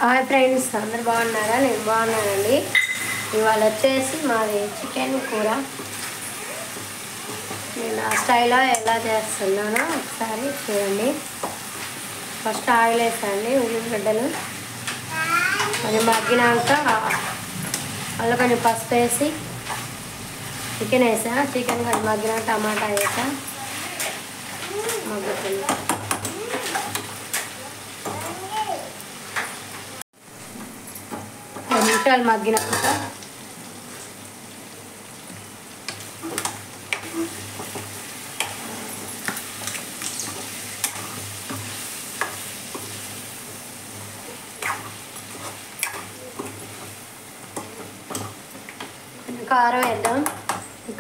Hi friends, అందరు బాగున్నారా? నేను బాగున్నానండి. ఇవాళ వచ్చేసి మాది చికెన్ కూర. నేను ఆ స్టైల్లో ఎలా చేస్తున్నానో ఒకసారి చూడండి. ఫస్ట్ ఆయిల్ వేసాండి, ఉల్లిగడ్డలు కొంచెం మగ్గినాక అందులో కొంచెం పసుపు వేసి చికెన్ వేసా. చికెన్ కొంచెం మగ్గినాక టమాటా వేసా. మగ్గుతుంది. 10 నిమిషాలు మగ్గినాక కారం వేద్దాం.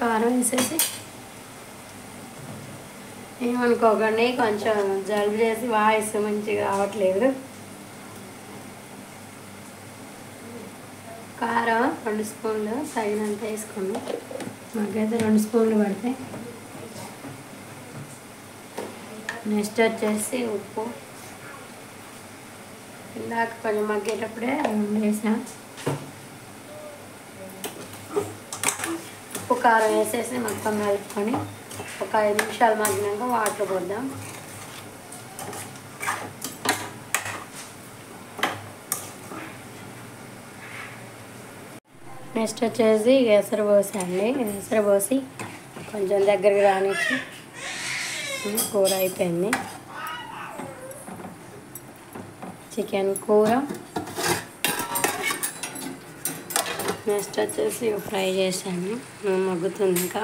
కారం వేసేసి ఏమనుకోకండి, కొంచెం జలుబు చేసి వాయిస్ మంచిగా రావట్లేదు. కారం 2 స్పూన్లు తగినంత వేసుకోండి. మాకైతే 2 స్పూన్లు పడతాయి. నెక్స్ట్ వచ్చేసి ఉప్పు. ఇందాక కొంచెం మగ్గేటప్పుడే వేసాం. ఉప్పు కారం వేసేసి మొత్తం కలుపుకొని ఒక 5 నిమిషాలు మగ్గినాక వాటర్ పోద్దాం. నెక్స్ట్ వచ్చేసి ఎసరు పోసండి. ఎసరు పోసి కొంచెం దగ్గరికి రానిచ్చి కూర అయిపోయింది. చికెన్ కూర. నెక్స్ట్ వచ్చేసి ఫ్రై చేశాను, మగ్గుతుంది. ఇంకా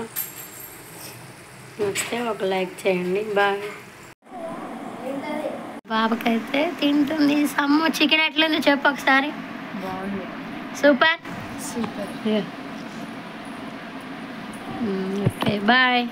నచ్చితే ఒక లైక్ చేయండి. బాయ్. బాబుకైతే తింటుంది. సమ్ము చికెన్ ఎట్లుంది చెప్పు ఒకసారి. బాగుంది. సూపర్. సూపర్. Okay, bye.